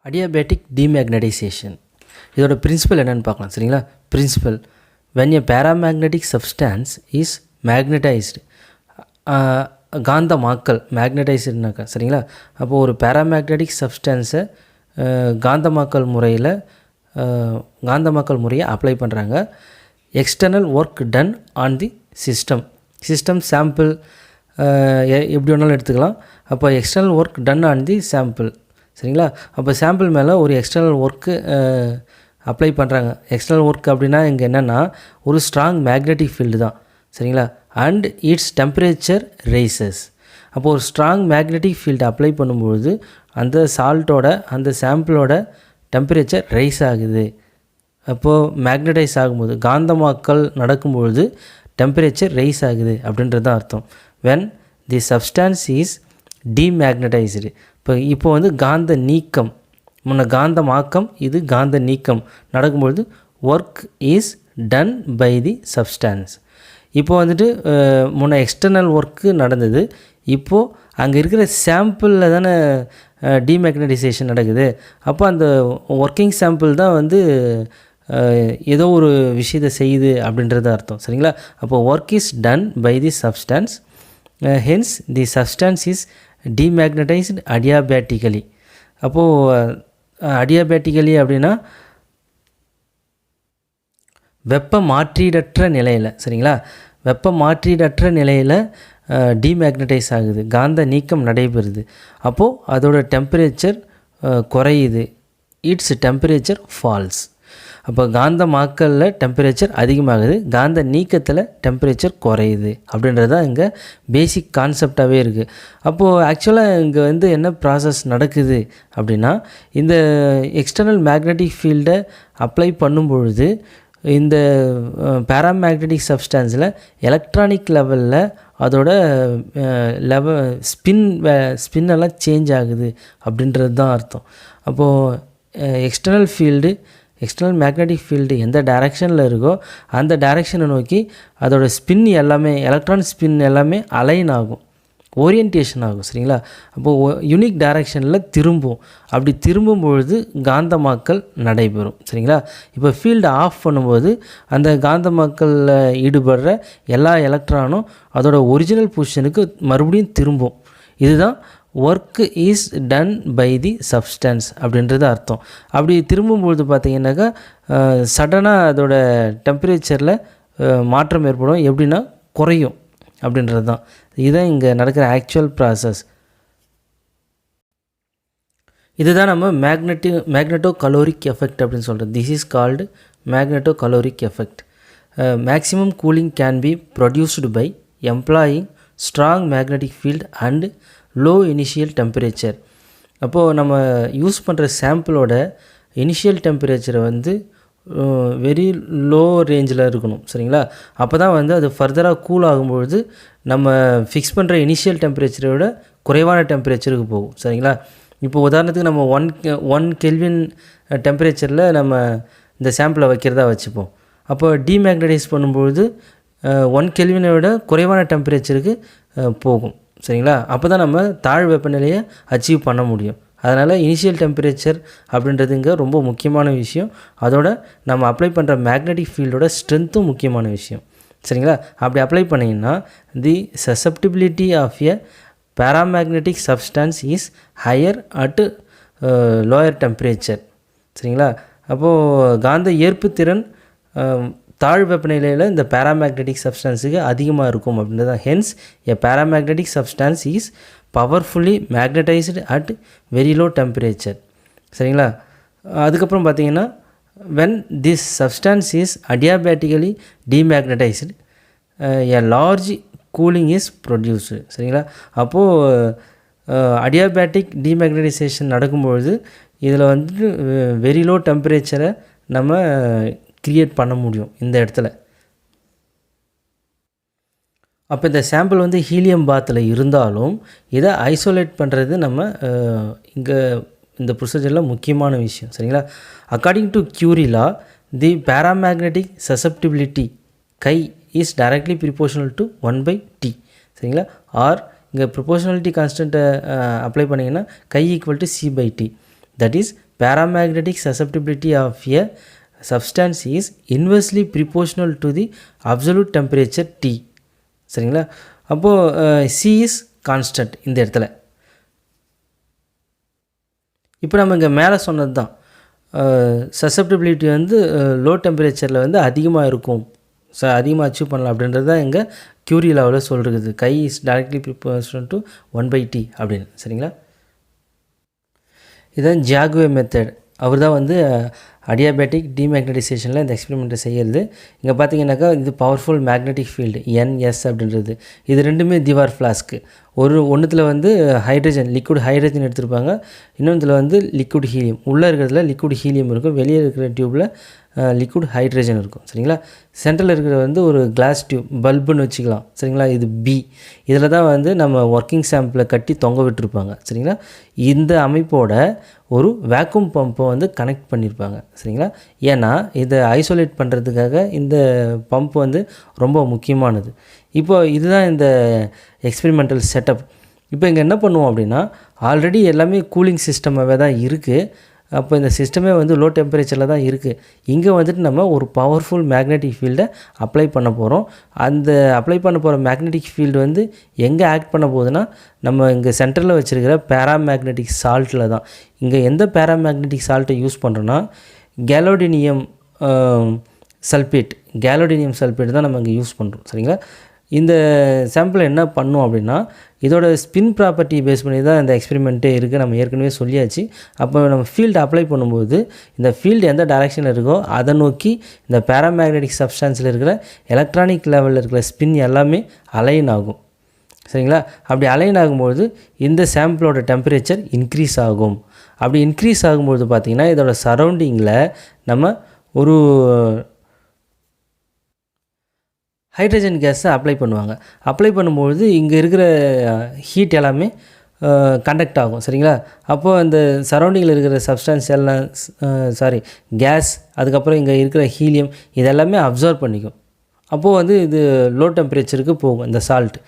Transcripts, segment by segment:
Adiabatic டீமேக்னடைசேஷன் இதோட principal என்னென்னு பார்க்கலாம். சரிங்களா? Principle when a paramagnetic substance is magnetized, காந்தமாக்கல் மேக்னடைஸ்டுனாக்கா சரிங்களா. அப்போது ஒரு பேராமேக்னட்டிக் சப்ஸ்டன்ஸை காந்தமாக்கல் முறையை அப்ளை பண்ணுறாங்க. External work done on the system sample எப்படி வேணாலும் எடுத்துக்கலாம். அப்போ external work done on the sample சரிங்களா. அப்போ சாம்பிள் மேலே ஒரு எக்ஸ்டர்னல் ஒர்க்கு அப்ளை பண்ணுறாங்க. எக்ஸ்டர்னல் ஒர்க் அப்படின்னா இங்கே என்னென்னா ஒரு ஸ்ட்ராங் மேக்னெட்டிக் ஃபீல்டு தான் சரிங்களா. And its temperature rises. அப்போது ஒரு ஸ்ட்ராங் மேக்னெட்டிக் ஃபீல்டு அப்ளை பண்ணும்பொழுது அந்த அந்த சாம்பிளோட டெம்பரேச்சர் ரைஸ் ஆகுது. அப்போது மேக்னடைஸ் ஆகும்போது காந்தமாக்கல் நடக்கும்பொழுது டெம்பரேச்சர் ரைஸ் ஆகுது அப்படின்றது தான் அர்த்தம். When the substance is demagnetised. இப்போ வந்து காந்த நீக்கம், முன்ன காந்தமாக்கம், இது காந்த நீக்கம் நடக்கும்பொழுது work is done by the substance. இப்போ வந்துட்டு முன்ன எக்ஸ்டர்னல் ஒர்க்கு நடந்தது, இப்போது அங்கே இருக்கிற சாம்பிளில் தானே டீமேக்னடைசேஷன் நடக்குது. அப்போ அந்த ஒர்க்கிங் சாம்பிள் தான் வந்து ஏதோ ஒரு விஷயத்தை செய்யுது அப்படின்றது அர்த்தம் சரிங்களா. அப்போது work is done by the substance, hence the substance is demagnetised adiabatically. அப்போது அடியாபேட்டிக்கலி அப்படின்னா வெப்ப மாற்றீடற்ற நிலையில் சரிங்களா. வெப்ப மாற்றீடற்ற நிலையில் டீமேக்னடைஸ் ஆகுது, காந்த நீக்கம் நடைபெறுது. அப்போது அதோட டெம்பரேச்சர் குறையுது, இட்ஸ் டெம்பரேச்சர் ஃபால்ஸ். அப்போ காந்தமாக்கலில் டெம்பரேச்சர் அதிகமாகுது, காந்த நீக்கத்தில் டெம்பரேச்சர் குறையுது அப்படின்றது தான் இங்கே பேசிக் கான்செப்டாகவே இருக்குது. அப்போது ஆக்சுவலாக இங்கே வந்து என்ன ப்ராசஸ் நடக்குது அப்படின்னா, இந்த எக்ஸ்டர்னல் மேக்னெட்டிக் ஃபீல்டை அப்ளை பண்ணும்பொழுது இந்த பேராமேக்னெட்டிக் சப்ஸ்டான்ஸில் எலக்ட்ரானிக் லெவலில் அதோட ஸ்பின்னெல்லாம் சேஞ்ச் ஆகுது அப்படின்றது தான் அர்த்தம். அப்போது எக்ஸ்டர்னல் மேக்னெட்டிக் ஃபீல்டு எந்த டைரெக்ஷனில் இருக்கோ அந்த டைரெக்ஷனை நோக்கி அதோட ஸ்பின் எல்லாமே, எலக்ட்ரான் ஸ்பின் எல்லாமே அலைன் ஆகும், ஓரியன்டேஷன் ஆகும் சரிங்களா. அப்போது யூனிக் டைரெக்ஷனில் திரும்பும். அப்படி திரும்பும்பொழுது காந்தமாக்கல் நடைபெறும் சரிங்களா. இப்போ ஃபீல்டை ஆஃப் பண்ணும்போது அந்த காந்தமாக்கலில் ஈடுபடுற எல்லா எலக்ட்ரானும் அதோட ஒரிஜினல் பொசிஷனுக்கு மறுபடியும் திரும்பும். இதுதான் work is done by the substance அப்படின்றது அர்த்தம். அப்படி திரும்பும்பொழுது பார்த்திங்கனாக்கா சடனாக அதோட டெம்பரேச்சரில் மாற்றம் ஏற்படும், எப்படின்னா குறையும் அப்படின்றது தான். இதுதான் இங்கே நடக்கிற ஆக்சுவல் ப்ராசஸ். இதுதான் நம்ம மேக்னெட்டோ கலோரிக் எஃபெக்ட் அப்படின்னு சொல்கிறது. This is called magneto caloric effect. Maximum cooling can be produced by employing strong magnetic field and low initial temperature. அப்போது நம்ம யூஸ் பண்ணுற சாம்பிளோட இனிஷியல் டெம்பரேச்சரை வந்து வெரி லோ ரேஞ்சில் இருக்கணும் சரிங்களா. அப்போ தான் வந்து அது ஃபர்தராக கூல் ஆகும்பொழுது நம்ம ஃபிக்ஸ் பண்ணுற இனிஷியல் டெம்பரேச்சரை விட குறைவான டெம்பரேச்சருக்கு போகும் சரிங்களா. இப்போ உதாரணத்துக்கு நம்ம 1 கெல்வின் டெம்பரேச்சரில் நம்ம இந்த சாம்பிளை வைக்கிறதா வச்சுப்போம். அப்போ டீமேக்னடைஸ் பண்ணும்பொழுது 1 கெல்வினை விட குறைவான டெம்பரேச்சருக்கு போகும் சரிங்களா. அப்போ தான் நம்ம தாழ் வெப்பநிலையை அச்சீவ் பண்ண முடியும். அதனால் இனிஷியல் டெம்பரேச்சர் அப்படின்றது இங்கே ரொம்ப முக்கியமான விஷயம். அதோட நம்ம அப்ளை பண்ணுற மேக்னெட்டிக் ஃபீல்டோட ஸ்ட்ரென்த்தும் முக்கியமான விஷயம் சரிங்களா. அப்படி அப்ளை பண்ணிங்கன்னா the susceptibility of a paramagnetic substance is higher at lower temperature சரிங்களா. அப்போது காந்த ஏற்புத்திறன் தாழ் வெப்பநிலையில் இந்த பேராமேக்னெட்டிக் சப்ஸ்டான்ஸுக்கு அதிகமாக இருக்கும் அப்படின்றது தான். Hence a paramagnetic substance is powerfully magnetised at very low temperature சரிங்களா. அதுக்கப்புறம் பார்த்திங்கன்னா when this substance is adiabatically demagnetized, a large cooling is produced சரிங்களா. அப்போது அடியாபேட்டிக் டீமேக்னடைசேஷன் நடக்கும்பொழுது இதில் வந்துட்டு வெரி லோ டெம்பரேச்சரை நம்ம க்ரியேட் பண்ண முடியும் இந்த இடத்துல. அப்போ இந்த சாம்பிள் வந்து ஹீலியம் பாத்தில் இருந்தாலும் இதை ஐசோலேட் பண்ணுறது நம்ம இங்கே இந்த ப்ரொசீஜரில் முக்கியமான விஷயம் சரிங்களா. According to Curie law, the paramagnetic susceptibility chi is directly proportional to 1/T சரிங்களா. ஆர் இங்கே ப்ரொபோர்ஷனாலிட்டி கான்ஸ்டண்ட்டை அப்ளை பண்ணிங்கன்னா chi equal to C/T. That is paramagnetic susceptibility of a substance is inversely proportional to the absolute temperature T. சரிங்களா? அப்போது C is constant இந்த இடத்துல. இப்போ நம்ம இங்கே மேலே சொன்னது தான், சசப்டிபிலிட்டி வந்து லோ டெம்பரேச்சரில் வந்து அதிகமாக இருக்கும், அதிகமாக அச்சீவ் பண்ணலாம் அப்படின்றது தான் எங்கள் கியூரி லெவலில் சொல்கிறது. கை is directly proportional to 1/T அப்படின்னு. சரிங்களா? இதுதான் ஜாகுவே மெத்தட். அவர் தான் வந்து அடியாபேட்டிக் டிமேக்னடைசேஷனில் இந்த எக்ஸ்பெரிமெண்ட்டை செய்கிறது. இங்கே பார்த்தீங்கன்னாக்கா இது பவர்ஃபுல் மேக்னெட்டிக் ஃபீல்டு NS அப்படின்றது. இது ரெண்டுமே திவார் ஃப்ளாஸ்க்கு. ஒன்றுத்தில் வந்து ஹைட்ரஜன், லிக்விட் ஹைட்ரஜன் எடுத்திருப்பாங்க, இன்னொன்றுத்தில் வந்து லிக்விட் ஹீலியம். உள்ளே இருக்கிறதுல லிக்விட் ஹீலியம் இருக்கும், வெளியே இருக்கிற டியூப்பில் லிக்விட் ஹைட்ரஜன் இருக்கும். சரிங்களா? சென்ட்ரலில் இருக்கிற வந்து ஒரு கிளாஸ் டியூப், பல்புன்னு வச்சுக்கலாம். சரிங்களா? இது B. இதில் தான் வந்து நம்ம ஒர்க்கிங் சாம்பிளை கட்டி தொங்க விட்டுருப்பாங்க. சரிங்களா? இந்த அமைப்போட ஒரு வேக்யூம் பம்பை வந்து கனெக்ட் பண்ணியிருப்பாங்க. சரிங்களா? ஏன்னா இதை ஐசோலேட் பண்ணுறதுக்காக இந்த பம்ப் வந்து ரொம்ப முக்கியமானது. இப்போது இதுதான் இந்த எக்ஸ்பெரிமெண்டல் செட்டப். இப்போ இங்கே என்ன பண்ணுவோம் அப்படின்னா, ஆல்ரெடி எல்லாமே கூலிங் சிஸ்டமாகவே தான் இருக்குது. அப்போ இந்த சிஸ்டமே வந்து லோ டெம்பரேச்சரில் தான் இருக்குது. இங்கே வந்துட்டு நம்ம ஒரு பவர்ஃபுல் மேக்னெட்டிக் ஃபீல்டை அப்ளை பண்ண போகிறோம். அந்த அப்ளை பண்ண போகிற மேக்னெட்டிக் ஃபீல்டு வந்து எங்கே ஆக்ட் பண்ண போகுதுன்னா, நம்ம இங்கே சென்டரில் வச்சுருக்கிற பேராமேக்னெட்டிக் சால்ட்டில் தான். இங்கே எந்த பேராமேக்னெட்டிக் சால்ட்டை யூஸ் பண்ணுறோன்னா, கேலோடினியம் சல்பேட் தான் நம்ம இங்கே யூஸ் பண்ணுறோம். சரிங்களா? இந்த சாம்பிள் என்ன பண்ணும் அப்படின்னா, இதோட ஸ்பின் ப்ராப்பர்ட்டி பேஸ் பண்ணி தான் இந்த எக்ஸ்பெரிமெண்ட்டே இருக்குது. நம்ம ஏற்கனவே சொல்லியாச்சு. அப்போ நம்ம ஃபீல்டு அப்ளை பண்ணும்போது இந்த ஃபீல்டு எந்த டைரெக்ஷனில் இருக்கோ அதை நோக்கி இந்த பேராமேக்னெட்டிக் சப்ஸ்டான்ஸில் இருக்கிற எலக்ட்ரானிக் லெவலில் இருக்கிற ஸ்பின் எல்லாமே அலைன் ஆகும். சரிங்களா? அப்படி அலைன் ஆகும்போது இந்த சாம்பிளோட டெம்பரேச்சர் இன்க்ரீஸ் ஆகும். அப்படி இன்க்ரீஸ் ஆகும்போது பார்த்திங்கன்னா இதோட சரௌண்டிங்கில் நம்ம ஒரு ஹைட்ரஜன் கேஸை அப்ளை பண்ணுவாங்க. அப்ளை பண்ணும்பொழுது இங்கே இருக்கிற ஹீட் எல்லாமே கண்டக்ட் ஆகும். சரிங்களா? அப்போது அந்த சரௌண்டிங்கில் இருக்கிற சப்ஸ்டான்ஸ் எல்லாம் கேஸ், அதுக்கப்புறம் இங்கே இருக்கிற ஹீலியம் இதெல்லாமே அப்சர்வ் பண்ணிக்கும். அப்போது வந்து இது லோ டெம்பரேச்சருக்கு போகும் இந்த சால்ட்.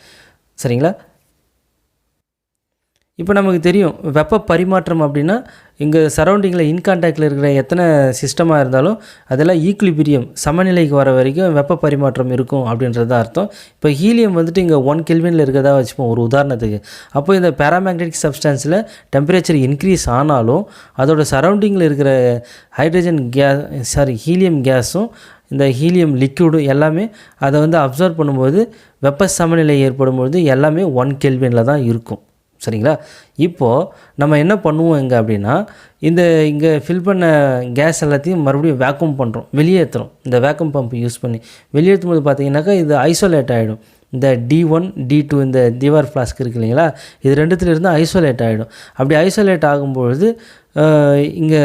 சரிங்களா? இப்போ நமக்கு தெரியும் வெப்ப பரிமாற்றம் அப்படின்னா, இங்கே சரௌண்டிங்கில் இன்கான்டாக்டில் இருக்கிற எத்தனை சிஸ்டமாக இருந்தாலும் அதெல்லாம் ஈக்குலிபிரியம், சமநிலைக்கு வர வரைக்கும் வெப்ப பரிமாற்றம் இருக்கும் அப்படின்றது தான் அர்த்தம். இப்போ ஹீலியம் வந்துட்டு இங்கே 1 கெல்வினில் இருக்கிறதா வச்சுப்போம் ஒரு உதாரணத்துக்கு. அப்போ இந்த பேராமேக்னெட்டிக் சப்ஸ்டான்ஸில் டெம்பரேச்சர் இன்க்ரீஸ் ஆனாலும் அதோட சரௌண்டிங்கில் இருக்கிற ஹீலியம் கேஸும் இந்த ஹீலியம் லிக்விடும் எல்லாமே அதை வந்து அப்சர்வ் பண்ணும்போது வெப்ப சமநிலை ஏற்படும்போது எல்லாமே 1 கெல்வினில் தான் இருக்கும். சரிங்களா? இப்போது நம்ம என்ன பண்ணுவோம் இங்கே அப்படின்னா, இங்கே ஃபில் பண்ண கேஸ் எல்லாத்தையும் மறுபடியும் வேக்யூம் பண்ணுறோம், வெளியேற்றுறோம். இந்த வேக்யூம் பம்ப் யூஸ் பண்ணி வெளியேற்றும் போது பார்த்திங்கனாக்கா இது ஐசோலேட் ஆகிடும். இந்த D1 D2 இந்த திவார் ஃப்ளாஸ்க் இருக்குது இல்லைங்களா, இது ரெண்டுத்துலேருந்து ஐசோலேட் ஆகிடும். அப்படி ஐசோலேட் ஆகும்பொழுது இங்கே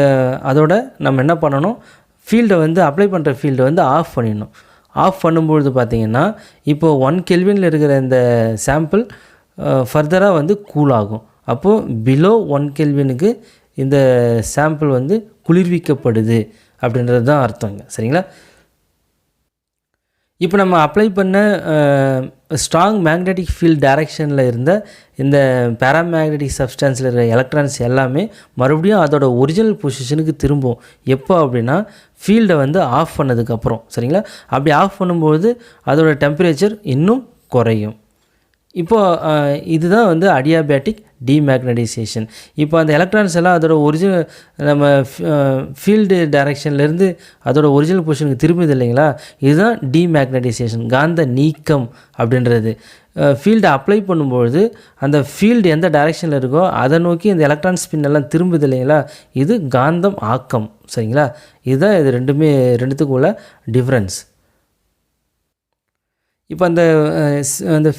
அதோட நம்ம என்ன பண்ணணும், ஃபீல்டை வந்து அப்ளை பண்ணுற ஃபீல்டை வந்து ஆஃப் பண்ணிடணும். ஆஃப் பண்ணும்பொழுது பார்த்திங்கன்னா இப்போது 1 கெல்வினில் இருக்கிற இந்த சாம்பிள் ஃபர்தராக வந்து கூல் ஆகும். அப்போது பிலோ 1 கெல்வினுக்கு இந்த சாம்பிள் வந்து குளிர்விக்கப்படுது அப்படின்றது தான் அர்த்தங்க. சரிங்களா? இப்போ நம்ம அப்ளை பண்ண ஸ்ட்ராங் மேக்னெட்டிக் ஃபீல்ட் டைரெக்ஷனில் இருந்த இந்த பேராமேக்னெட்டிக் சப்ஸ்டான்ஸில் இருக்கிற எலக்ட்ரான்ஸ் எல்லாமே மறுபடியும் அதோட ஒரிஜினல் பொசிஷனுக்கு திரும்பும். எப்போ அப்படின்னா ஃபீல்டை வந்து ஆஃப் பண்ணதுக்கப்புறம். சரிங்களா? அப்படி ஆஃப் பண்ணும்போது அதோட டெம்பரேச்சர் இன்னும் குறையும். இப்போது இதுதான் வந்து அடியாபேட்டிக் டிமேக்னடைசேஷன். இப்போ அந்த எலக்ட்ரான்ஸ் எல்லாம் அதோட ஒரிஜினல் நம்ம ஃபீல்டு டைரெக்ஷன்லேருந்து அதோட ஒரிஜினல் பொசிஷனுக்கு திரும்புது இல்லைங்களா, இதுதான் டிமேக்னடைசேஷன், காந்த நீக்கம் அப்படின்றது. ஃபீல்டை அப்ளை பண்ணும்பொழுது அந்த ஃபீல்டு எந்த டைரெக்ஷனில் இருக்கோ அதை நோக்கி இந்த எலக்ட்ரான் ஸ்பின் எல்லாம் திரும்புது இல்லைங்களா, இது காந்தம் ஆக்கம். சரிங்களா? இதுதான் இது ரெண்டுத்துக்குள்ள டிஃப்ரென்ஸ். இப்போ அந்த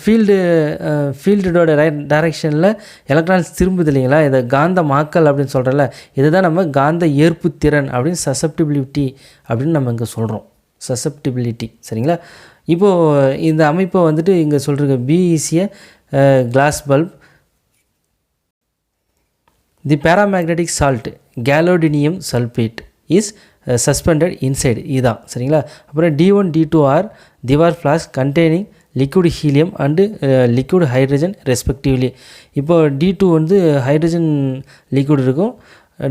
ஃபீல்டோட டைரெக்ஷனில் எலக்ட்ரான்ஸ் திரும்புது இல்லைங்களா, இதை காந்தமாக்கல் அப்படின்னு சொல்கிறல, இதுதான் நம்ம காந்த ஏற்புத்திறன் அப்படின்னு சசப்டிபிலிட்டி அப்படின்னு நம்ம இங்கே சொல்கிறோம். சசப்டிபிலிட்டி. சரிங்களா? இப்போது இந்த அமைப்பை வந்துட்டு இங்கே சொல்கிற பிஇசிய glass bulb, the paramagnetic salt gadolinium sulphate is suspended inside, இதுதான். சரிங்களா? அப்புறம் D1 D2 or Dewar flask containing liquid helium and liquid hydrogen respectively. இப்போ D2 வந்து ஹைட்ரஜன் லிக்விட் இருக்கும்,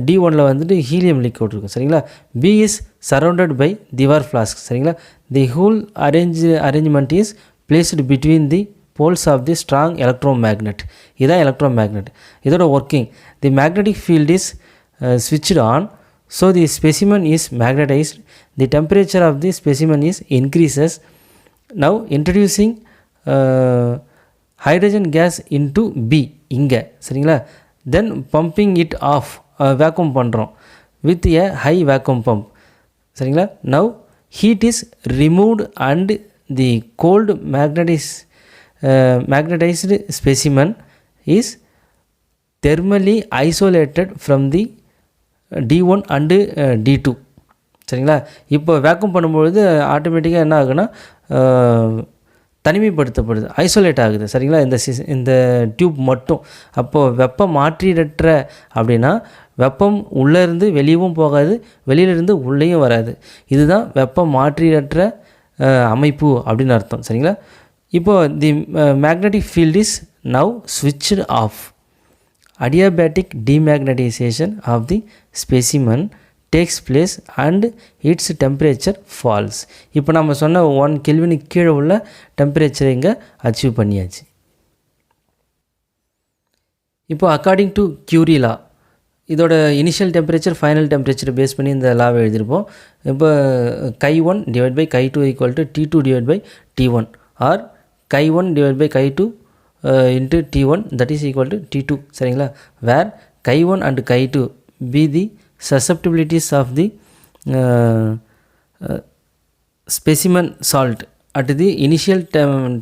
D1ல வந்துட்டு ஹீலியம் லிக்விட் இருக்கும். சரிங்களா? B is surrounded by Dewar flask. சரிங்களா? The whole arrangement is placed between the poles of the strong electromagnet. இதான் electromagnet. இதோட working, the magnetic field is switched on, so the specimen is magnetized. The temperature of the specimen is increases. Now introducing hydrogen gas into B இங்கே. சரிங்களா? Then pumping it off, vacuum பண்ணுறோம் with a high vacuum pump. சரிங்களா? Now heat is removed and the cold magnetized specimen is thermally isolated from the D1 and D2. சரிங்களா? இப்போ vacuum பண்ணும்பொழுது ஆட்டோமேட்டிக்காக என்ன ஆகுன்னா தனிமைப்படுத்தப்படுது, ஐசோலேட் ஆகுது. சரிங்களா? இந்த டியூப் மட்டும். அப்போது வெப்பம் மாற்றீடற்ற அப்படின்னா வெப்பம் உள்ளேருந்து வெளியவும் போகாது, வெளியிலேருந்து உள்ளேயும் வராது. இதுதான் வெப்பம் மாற்றீடற்ற அமைப்பு அப்படின்னு அர்த்தம். சரிங்களா? இப்போது the magnetic field is now switched off. Adiabatic demagnetization of the specimen takes place and its temperature falls. இப்போ நம்ம சொன்ன 1 கெல்வினுக்கு கீழே உள்ள டெம்பரேச்சரை இங்கே அச்சீவ் பண்ணியாச்சு. இப்போ அக்கார்டிங் டு கியூரி லா, இதோட இனிஷியல் டெம்பரேச்சர் ஃபைனல் டெம்பரேச்சரை பேஸ் பண்ணி இந்த லாவை எழுதியிருப்போம். இப்போ K1 divide by K2 equal to T2 divide by T1 or K1 divide by K2 into T1 that is equal to T2. சரிங்களா? where K1 and K2 be the susceptibilities of the specimen salt at the initial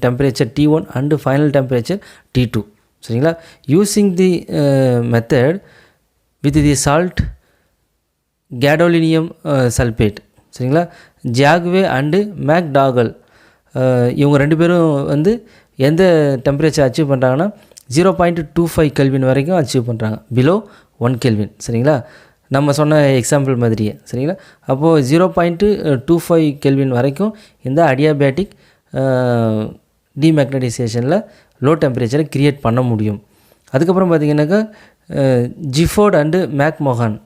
temperature T1 and final temperature T2. சரிங்களா? using the method with the salt gadolinium sulfate. சரிங்களா? ஜாக்வே and மேக்டாகல் இவங்க ரெண்டு பேரும் வந்து எந்த temperature achieve பண்ணுறாங்கன்னா 0.25 kelvin வரைக்கும் achieve பண்ணுறாங்க, பிலோ 1 கெல்வின். சரிங்களா? நம்ம சொன்ன எக்ஸாம்பிள் மாதிரியே. சரிங்களா? அப்போது 0.25 கெல்வின் வரைக்கும் இந்த அடியாபேட்டிக் டிமேக்னடைசேஷனில் லோ டெம்பரேச்சரை க்ரியேட் பண்ண முடியும். அதுக்கப்புறம் பார்த்திங்கனாக்கா ஜிஃபோர்ட் அண்டு மேக்மோகன்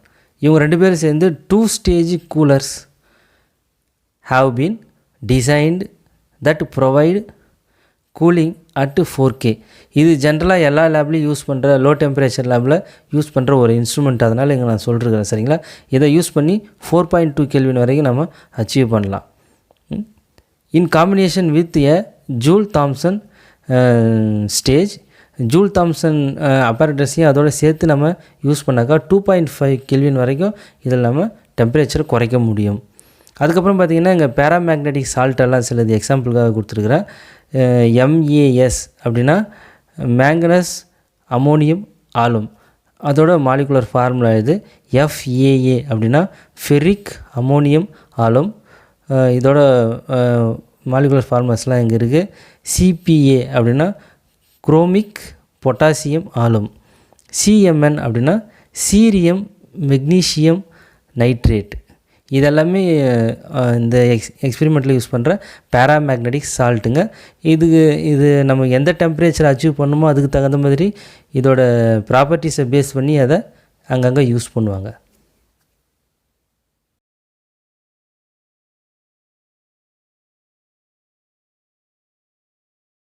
இவங்க ரெண்டு பேரும் சேர்ந்து 2 stage coolers have been designed that provide cooling at 4K. இது ஜென்ரலாக எல்லா லேப்லேயும் யூஸ் பண்ணுற லோ டெம்பரேச்சர் லேபில் யூஸ் பண்ணுற ஒரு இன்ஸ்ட்ருமெண்ட். அதனால் இங்கே நான் சொல்லிருக்கிறேன். சரிங்களா? இதை யூஸ் பண்ணி 4.2 கெல்வின் வரைக்கும் நம்ம அச்சீவ் பண்ணலாம். In combination with a Joule Thomson stage, Joule Thomson அப்பரேட்டஸையும் அதோடு சேர்த்து நம்ம யூஸ் பண்ணாக்கா 2.5 கெல்வின் வரைக்கும் இதில் நம்ம டெம்பரேச்சர் குறைக்க முடியும். அதுக்கப்புறம் பார்த்திங்கன்னா இங்கே பேராமேக்னெட்டிக் சால்ட்டெல்லாம் சிலது எக்ஸாம்பிளுக்காக கொடுத்துருக்குறேன். MAS அப்படின்னா மேங்கனஸ் அமோனியம் ஆலும், அதோட மாலிகுலர் ஃபார்முலா இது. FAA அப்படின்னா ஃபெரிக் அமோனியம் ஆலும், இதோட மாலிகுலர் ஃபார்முலாஸ்லாம் இங்கே இருக்குது. CPA அப்படின்னா குரோமிக் பொட்டாசியம் ஆலும். CMN அப்படின்னா சீரியம் மெக்னீஷியம் நைட்ரேட். இதெல்லாமே இந்த எக்ஸ்பெரிமெண்ட்டில் யூஸ் பண்ணுற பேராமேக்னெட்டிக் சால்ட்டுங்க. இது நம்ம எந்த டெம்பரேச்சர் அச்சீவ் பண்ணுமோ அதுக்கு தகுந்த மாதிரி இதோட ப்ராப்பர்ட்டிஸை பேஸ் பண்ணி அதை அங்கங்கே யூஸ் பண்ணுவாங்க.